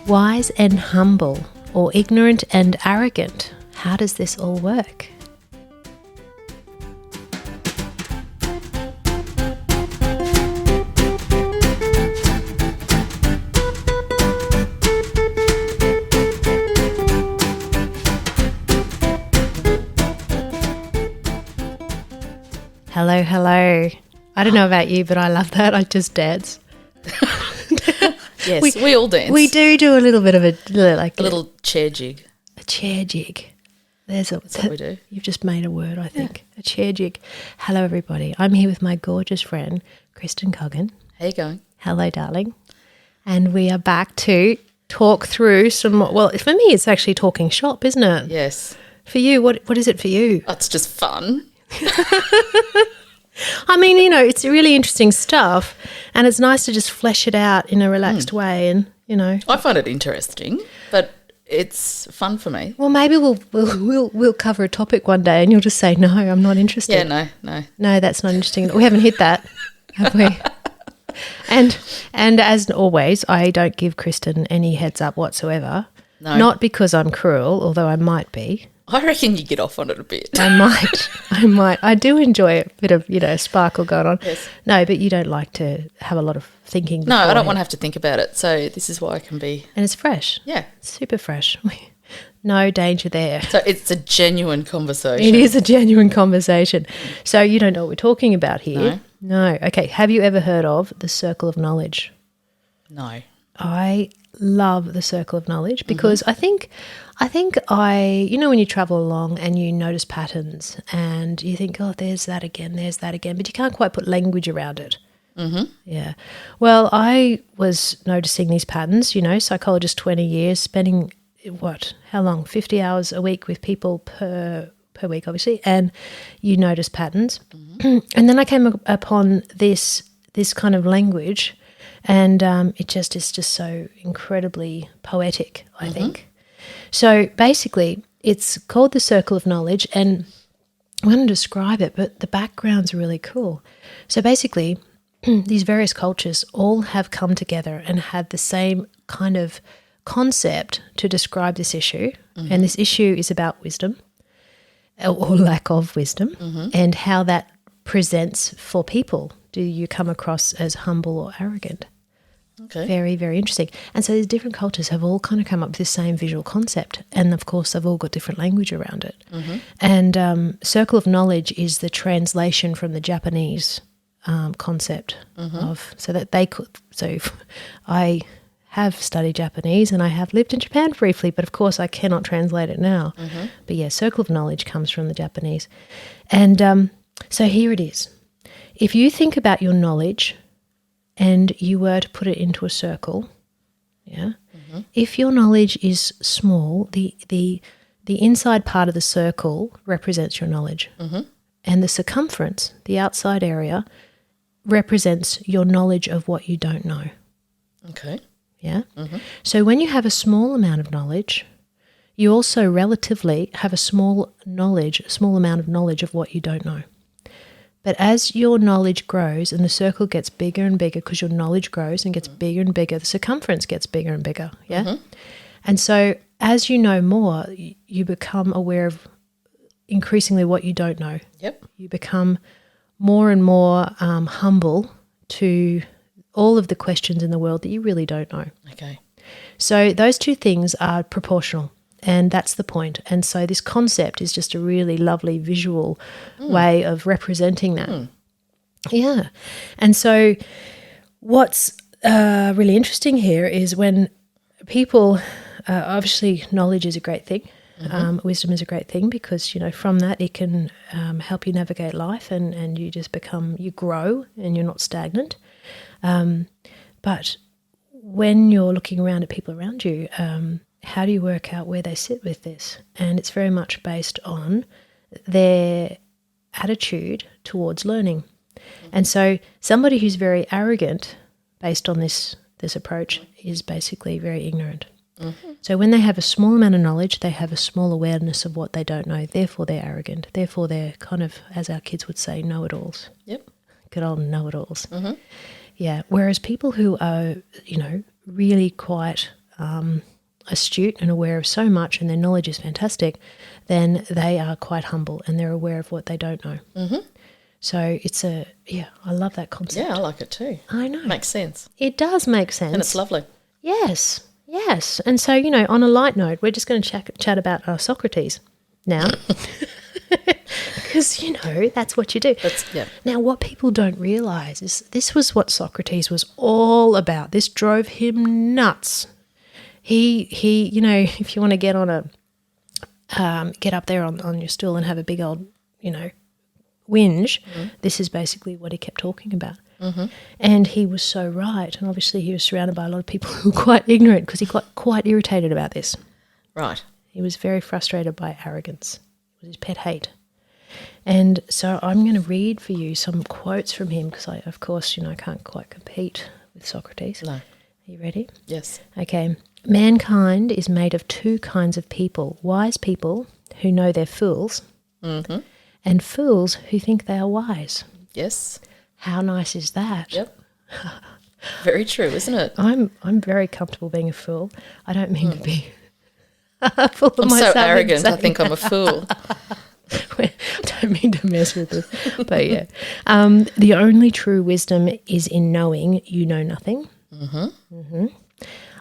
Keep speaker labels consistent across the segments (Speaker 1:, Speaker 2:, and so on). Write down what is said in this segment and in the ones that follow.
Speaker 1: Wise and humble, or ignorant and arrogant? How does this all work? Hello, hello. I don't know about you, but I love that. I just dance.
Speaker 2: Yes, we all dance.
Speaker 1: We do a little bit of a
Speaker 2: little chair jig.
Speaker 1: A chair jig. That's
Speaker 2: what we do.
Speaker 1: You've just made a word, I think. Yeah. A chair jig. Hello, everybody. I'm here with my gorgeous friend, Kristen Coggan.
Speaker 2: How you going?
Speaker 1: Hello, darling. And we are back to talk through some. Well, for me, it's actually talking shop, isn't it?
Speaker 2: Yes.
Speaker 1: For you, what is it for you?
Speaker 2: Oh, it's just fun.
Speaker 1: I mean, you know, it's really interesting stuff, and it's nice to just flesh it out in a relaxed way, and you know.
Speaker 2: I find it interesting, but it's fun for me.
Speaker 1: Well, maybe we'll cover a topic one day, and you'll just say, "No, I'm not interested."
Speaker 2: Yeah,
Speaker 1: no, that's not interesting. We haven't hit that, have we? And as always, I don't give Kristen any heads up whatsoever.
Speaker 2: No,
Speaker 1: not because I'm cruel, although I might be.
Speaker 2: I reckon you get off on it a bit.
Speaker 1: I might. I do enjoy a bit of, sparkle going on.
Speaker 2: Yes.
Speaker 1: No, but you don't like to have a lot of thinking.
Speaker 2: No, I don't want to have to think about it. So this is why I can be.
Speaker 1: And it's fresh.
Speaker 2: Yeah.
Speaker 1: Super fresh. No danger there.
Speaker 2: So it's a genuine conversation.
Speaker 1: It is a genuine conversation. So you don't know what we're talking about here.
Speaker 2: No.
Speaker 1: Okay. Have you ever heard of the circle of knowledge?
Speaker 2: No.
Speaker 1: I love the circle of knowledge because I think when you travel along and you notice patterns and you think, oh, there's that again, but you can't quite put language around it.
Speaker 2: Mm-hmm.
Speaker 1: Yeah. Well, I was noticing these patterns, psychologist 20 years, spending how long? 50 hours a week with people per week, obviously, and you notice patterns. Mm-hmm. And then I came upon this kind of language. And it's just so incredibly poetic, I think. So basically, it's called the Circle of Knowledge, and I'm going to describe it, but the background's really cool. So basically, these various cultures all have come together and had the same kind of concept to describe this issue, and this issue is about wisdom, or lack of wisdom, and how that presents for people. Do you come across as humble or arrogant?
Speaker 2: Okay.
Speaker 1: Very, very interesting. And so these different cultures have all kind of come up with the same visual concept. And, of course, they've all got different language around it. Mm-hmm. And Circle of Knowledge is the translation from the Japanese concept of – so I have studied Japanese and I have lived in Japan briefly, but, of course, I cannot translate it now. Mm-hmm. But, yeah, Circle of Knowledge comes from the Japanese. And so here it is. If you think about your knowledge – and you were to put it into a circle, if your knowledge is small, the inside part of the circle represents your knowledge, and the circumference, the outside area, represents your knowledge of what you don't know.
Speaker 2: Okay.
Speaker 1: Yeah? So when you have a small amount of knowledge, you also relatively have a small amount of knowledge of what you don't know. But as your knowledge grows and the circle gets bigger and bigger because your knowledge grows and gets bigger and bigger, the circumference gets bigger and bigger, yeah? Mm-hmm. And so as you know more, you become aware of increasingly what you don't know.
Speaker 2: Yep.
Speaker 1: You become more and more humble to all of the questions in the world that you really don't know.
Speaker 2: Okay.
Speaker 1: So those two things are proportional. And that's the point. And so this concept is just a really lovely visual way of representing that. Yeah. And so what's really interesting here is when people, obviously knowledge is a great thing. Wisdom is a great thing because, from that it can help you navigate life and you just you grow and you're not stagnant. But when you're looking around at people around you, how do you work out where they sit with this? And it's very much based on their attitude towards learning. And so somebody who's very arrogant based on this approach is basically very ignorant. So when they have a small amount of knowledge, they have a small awareness of what they don't know. Therefore, they're arrogant. Therefore, they're kind of, as our kids would say, know-it-alls.
Speaker 2: Yep.
Speaker 1: Good old know-it-alls. Yeah. Whereas people who are, really quite astute and aware of so much and their knowledge is fantastic, then they are quite humble and they're aware of what they don't know. Mm-hmm. So it's I love that concept.
Speaker 2: Yeah, I like it too.
Speaker 1: I know.
Speaker 2: Makes sense.
Speaker 1: It does make sense.
Speaker 2: And it's lovely.
Speaker 1: Yes. And so, on a light note, we're just going to chat about Socrates now. Because, that's what you do. Now, what people don't realise is this was what Socrates was all about. This drove him nuts. He if you want to get on get up there on your stool and have a big old, whinge, this is basically what he kept talking about. Mm-hmm. And he was so right. And obviously he was surrounded by a lot of people who were quite ignorant because he got quite irritated about this.
Speaker 2: Right.
Speaker 1: He was very frustrated by arrogance. It was his pet hate. And so I'm going to read for you some quotes from him because I, of course, can't quite compete with Socrates.
Speaker 2: No.
Speaker 1: Are you ready?
Speaker 2: Yes.
Speaker 1: Okay. Mankind is made of two kinds of people: wise people who know they're fools,
Speaker 2: mm-hmm.
Speaker 1: and fools who think they are wise.
Speaker 2: Yes.
Speaker 1: How nice is that?
Speaker 2: Yep. Very true, isn't it?
Speaker 1: I'm very comfortable being a fool. I don't mean to be full of
Speaker 2: I'm
Speaker 1: myself.
Speaker 2: so arrogant, I think I'm a fool.
Speaker 1: I don't mean to mess with this, but yeah. The only true wisdom is in knowing you know nothing. Mm-hmm. Mm-hmm.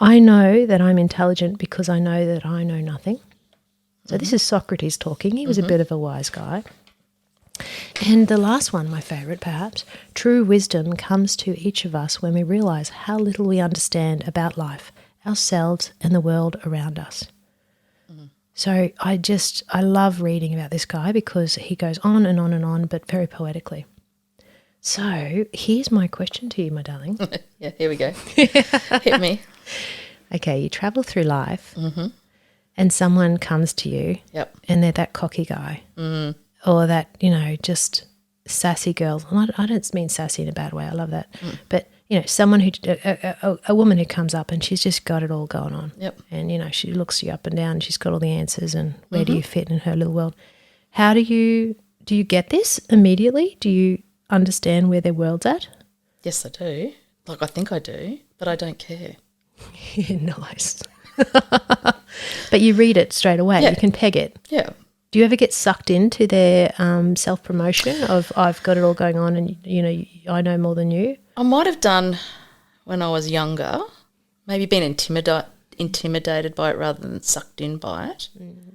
Speaker 1: I know that I'm intelligent because I know that I know nothing. So this is Socrates talking. He was a bit of a wise guy. And the last one, my favourite perhaps, true wisdom comes to each of us when we realise how little we understand about life, ourselves and the world around us. So I love reading about this guy because he goes on and on and on, but very poetically. So here's my question to you, my darling.
Speaker 2: Yeah, here we go. Hit me.
Speaker 1: Okay, you travel through life and someone comes to you and they're that cocky guy or that, just sassy girl. And I don't mean sassy in a bad way. I love that. But, someone a woman who comes up and she's just got it all going on.
Speaker 2: Yep.
Speaker 1: And, she looks you up and down and she's got all the answers and where do you fit in her little world? How do you get this immediately? Do you understand where their world's at?
Speaker 2: Yes, I do. Like, I think I do, but I don't care.
Speaker 1: Yeah, nice. But you read it straight away.
Speaker 2: Yeah.
Speaker 1: You can peg it.
Speaker 2: Yeah.
Speaker 1: Do you ever get sucked into their self-promotion of I've got it all going on and, I know more than you?
Speaker 2: I might have done when I was younger, maybe been intimidated by it rather than sucked in by it.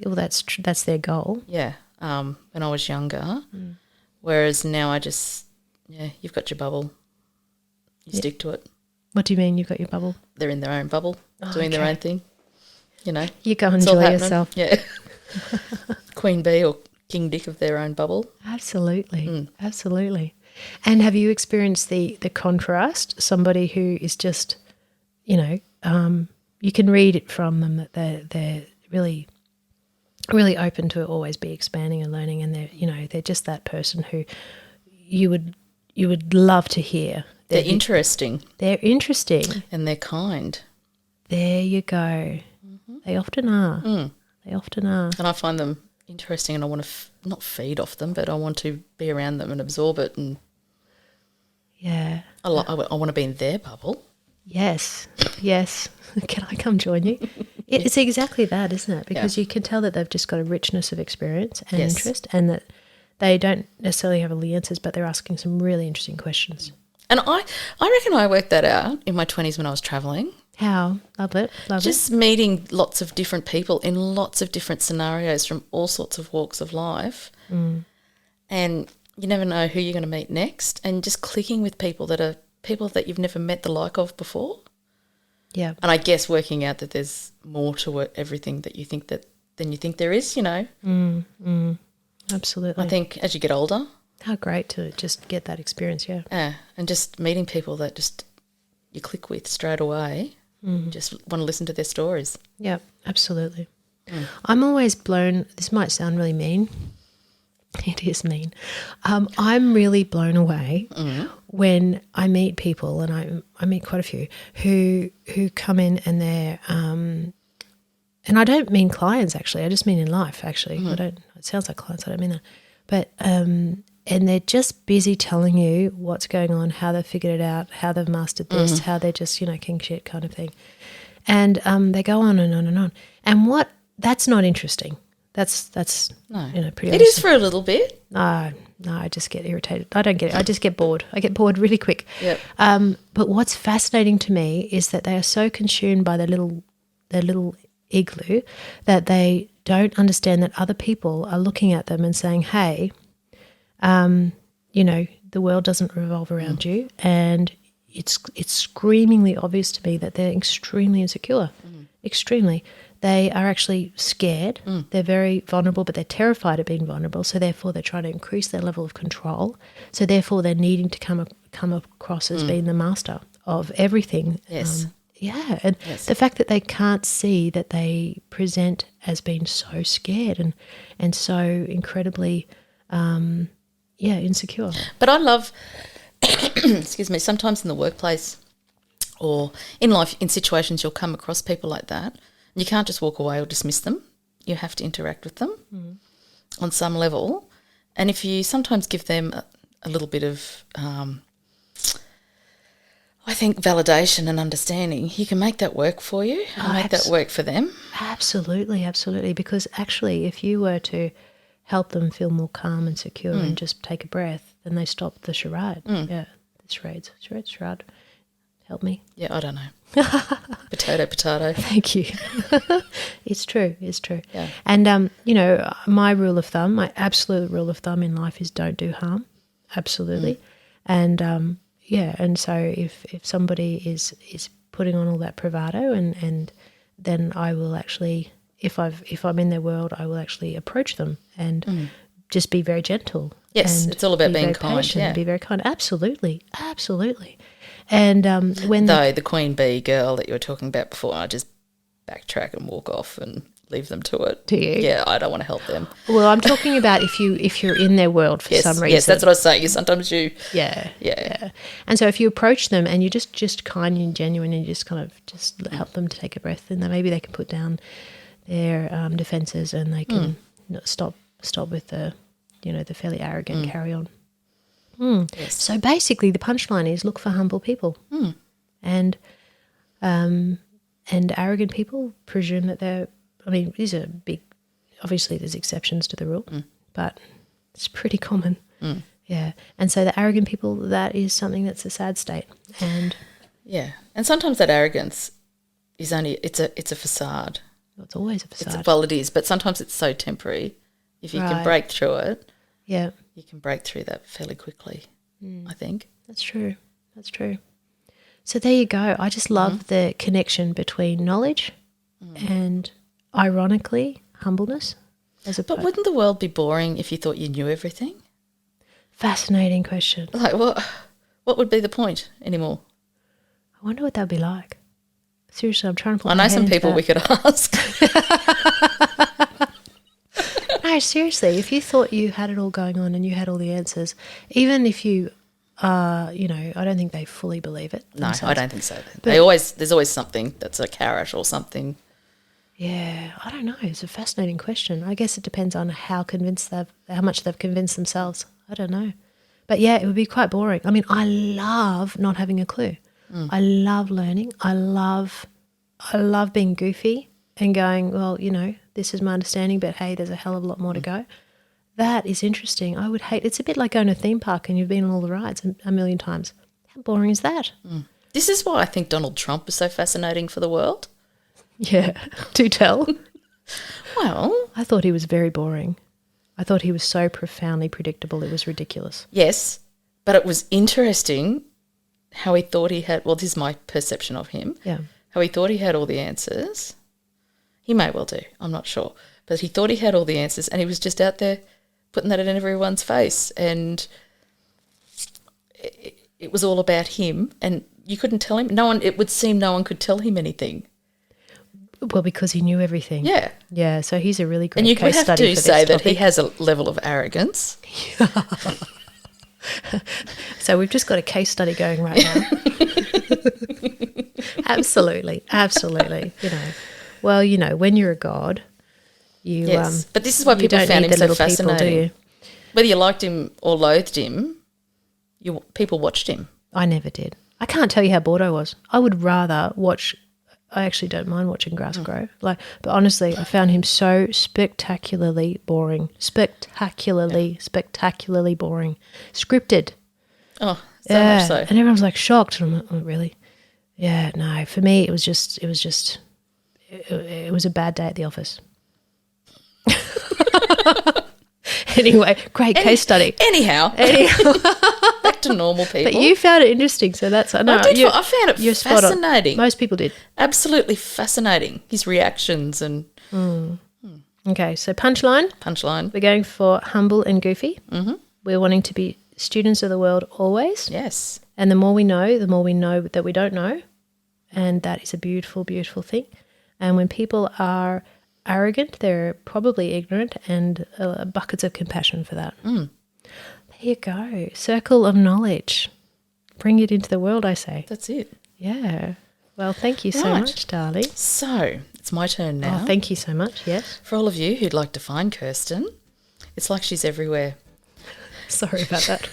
Speaker 1: Well, that's their goal.
Speaker 2: Yeah, when I was younger. Whereas now I just, you've got your bubble. You stick to it.
Speaker 1: What do you mean you've got your bubble?
Speaker 2: They're in their own bubble, doing their own thing.
Speaker 1: You go enjoy yourself.
Speaker 2: Yeah. Queen bee or king dick of their own bubble.
Speaker 1: Absolutely. Absolutely. And have you experienced the contrast? Somebody who is just, you can read it from them that they're really, really open to always be expanding and learning, and they're just that person who you would love to hear.
Speaker 2: They're interesting.
Speaker 1: They're interesting.
Speaker 2: And they're kind.
Speaker 1: There you go. They often are. They often are.
Speaker 2: And I find them interesting and I want to not feed off them, but I want to be around them and absorb it. And
Speaker 1: yeah.
Speaker 2: I want to be in their bubble.
Speaker 1: Yes. Can I come join you? It's exactly that, isn't it? Because you can tell that they've just got a richness of experience and interest, and that they don't necessarily have all the answers, but they're asking some really interesting questions.
Speaker 2: And I reckon I worked that out in my 20s when I was travelling.
Speaker 1: How? Love it.
Speaker 2: Just meeting lots of different people in lots of different scenarios from all sorts of walks of life. And you never know who you're going to meet next, and just clicking with people that you've never met the like of before.
Speaker 1: Yeah.
Speaker 2: And I guess working out that there's more to it, everything that you think than you think there is,
Speaker 1: Absolutely.
Speaker 2: I think as you get older.
Speaker 1: How great to just get that experience,
Speaker 2: Yeah, and just meeting people that just you click with straight away. Just want to listen to their stories.
Speaker 1: Yeah, absolutely. I'm always blown, this might sound really mean. It is mean. I'm really blown away when I meet people, and I meet quite a few, who come in and they're, and I don't mean clients actually, I just mean in life actually. It sounds like clients, I don't mean that. But, and they're just busy telling you what's going on, how they've figured it out, how they've mastered this, how they're just, king shit kind of thing. And they go on and on and on. And that's not interesting. That's
Speaker 2: No.
Speaker 1: pretty
Speaker 2: It is for a little bit.
Speaker 1: No, I just get irritated. I don't get it. I just get bored. I get bored really quick.
Speaker 2: Yep.
Speaker 1: But what's fascinating to me is that they are so consumed by their little igloo that they don't understand that other people are looking at them and saying, hey, the world doesn't revolve around you. And it's screamingly obvious to me that they're extremely insecure, extremely. They are actually scared. They're very vulnerable, but they're terrified of being vulnerable. So therefore, they're trying to increase their level of control. So therefore, they're needing to come across as being the master of everything.
Speaker 2: Yes.
Speaker 1: And the fact that they can't see that they present as being so scared and so incredibly, insecure.
Speaker 2: But I love, excuse me, sometimes in the workplace or in life, in situations, you'll come across people like that. You can't just walk away or dismiss them. You have to interact with them on some level. And if you sometimes give them a little bit of, I think, validation and understanding, you can make that work for you and make that work for them.
Speaker 1: Absolutely, absolutely. Because actually, if you were to help them feel more calm and secure and just take a breath, then they stop the charade. Yeah, the charade. Help me.
Speaker 2: Yeah, I don't know. Potato.
Speaker 1: Thank you. It's true.
Speaker 2: Yeah.
Speaker 1: And, my rule of thumb, my absolute rule of thumb in life is don't do harm. Absolutely. And, and so if somebody is putting on all that bravado and then I will actually, if I'm in their world, I will actually approach them and just be very gentle.
Speaker 2: Yes,
Speaker 1: and
Speaker 2: it's all about
Speaker 1: be
Speaker 2: being
Speaker 1: very
Speaker 2: kind,
Speaker 1: patient
Speaker 2: yeah.
Speaker 1: and be very kind. Absolutely. And when
Speaker 2: Though the queen bee girl that you were talking about before, I just backtrack and walk off and leave them to it.
Speaker 1: Do you?
Speaker 2: Yeah, I don't want to help them.
Speaker 1: Well, I'm talking about if you're in their world for some reason.
Speaker 2: Yes, that's what I was saying. Sometimes you...
Speaker 1: Yeah. And so if you approach them and you're just kind and genuine and you just kind of just help them to take a breath, and then maybe they can put down their defences and they can stop with the fairly arrogant carry on.
Speaker 2: Yes.
Speaker 1: So basically, the punchline is look for humble people, and arrogant people presume that they're. I mean, these are big. Obviously, there's exceptions to the rule, but it's pretty common. Yeah, and so the arrogant people, that is something that's a sad state, and
Speaker 2: and sometimes that arrogance is only it's a facade.
Speaker 1: it's always a facade.
Speaker 2: Well, it is, but sometimes it's so temporary. If you can break through it, you can break through that fairly quickly. I think
Speaker 1: That's true. So there you go. I just love the connection between knowledge and, ironically, humbleness.
Speaker 2: But wouldn't the world be boring if you thought you knew everything?
Speaker 1: Fascinating question.
Speaker 2: Like what would be the point anymore?
Speaker 1: I wonder what that would be like. Seriously, I'm trying to put
Speaker 2: I
Speaker 1: my
Speaker 2: know
Speaker 1: head
Speaker 2: some
Speaker 1: into
Speaker 2: people
Speaker 1: that.
Speaker 2: we could ask.
Speaker 1: No, seriously, if you thought you had it all going on and you had all the answers, even if you I don't think they fully believe it
Speaker 2: No,
Speaker 1: themselves.
Speaker 2: I don't think so. There's always something that's a carrot or something.
Speaker 1: Yeah, I don't know. It's a fascinating question. I guess it depends on how much they've convinced themselves. I don't know. But yeah, it would be quite boring. I mean, I love not having a clue. I love learning. I love being goofy and going, well, this is my understanding, but hey, there's a hell of a lot more to go. That is interesting. I would hate, it's a bit like going to a theme park and you've been on all the rides a million times. How boring is that?
Speaker 2: This is why I think Donald Trump is so fascinating for the world.
Speaker 1: Yeah, do tell.
Speaker 2: Well,
Speaker 1: I thought he was very boring. I thought he was so profoundly predictable, it was ridiculous.
Speaker 2: yes, but it was interesting how he thought he had, well, this is my perception of him, how he thought he had all the answers. He may well do, I'm not sure. But he thought he had all the answers and he was just out there putting that in everyone's face. And it was all about him and you couldn't tell him. It would seem no one could tell him anything.
Speaker 1: Well, because he knew everything.
Speaker 2: Yeah.
Speaker 1: Yeah, so he's a really great
Speaker 2: And you
Speaker 1: case
Speaker 2: would have
Speaker 1: study
Speaker 2: to
Speaker 1: for
Speaker 2: say
Speaker 1: this
Speaker 2: that he
Speaker 1: topic.
Speaker 2: has a level of arrogance.
Speaker 1: So we've just got a case study going right now. Absolutely. Well, when you're a god, you
Speaker 2: Yes, but this is why
Speaker 1: you
Speaker 2: people
Speaker 1: don't
Speaker 2: found
Speaker 1: need
Speaker 2: him
Speaker 1: the
Speaker 2: so
Speaker 1: little people, do
Speaker 2: fascinating.
Speaker 1: you?
Speaker 2: Whether you liked him or loathed him, people watched him.
Speaker 1: I never did. I can't tell you how bored I was. I would rather watch I actually don't mind watching grass grow. But honestly, I found him so spectacularly boring. Spectacularly boring. Scripted.
Speaker 2: Oh, so much so.
Speaker 1: And everyone's like shocked. And I'm like, oh, really? Yeah, no. For me, it was a bad day at the office. Anyway, great case study.
Speaker 2: Anyhow. Back to normal people.
Speaker 1: But you found it interesting, so that's... No,
Speaker 2: I found it fascinating.
Speaker 1: Most people did.
Speaker 2: Absolutely fascinating, his reactions and...
Speaker 1: Okay, so punchline. We're going for humble and goofy. Mm-hmm. We're wanting to be students of the world always.
Speaker 2: Yes.
Speaker 1: And the more we know that we don't know. And that is a beautiful, beautiful thing. And when people are arrogant, they're probably ignorant, and buckets of compassion for that. There you go. Circle of knowledge. Bring it into the world, I say.
Speaker 2: That's it.
Speaker 1: Yeah. Well, thank you so much, darling.
Speaker 2: So, it's my turn now.
Speaker 1: Oh, thank you so much, yes.
Speaker 2: For all of you who'd like to find Kirsten, it's like she's everywhere.
Speaker 1: Sorry about that.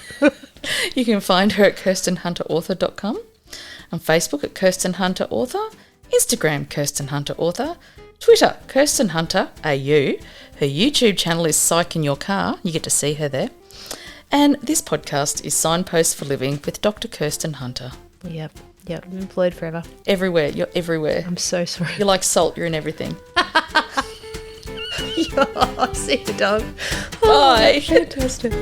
Speaker 2: You can find her at KirstenHunterAuthor.com, on Facebook at Kirsten Hunter Author, Instagram Kirsten Hunter Author, Twitter Kirsten Hunter AU. Her YouTube channel is Psych in Your Car. You get to see her there. And this podcast is Signposts for Living with Dr. Kirsten Hunter.
Speaker 1: Yep. I'm employed forever.
Speaker 2: Everywhere. You're everywhere.
Speaker 1: I'm so sorry.
Speaker 2: You're like salt. You're in everything.
Speaker 1: See you, dog.
Speaker 2: Bye.
Speaker 1: Fantastic.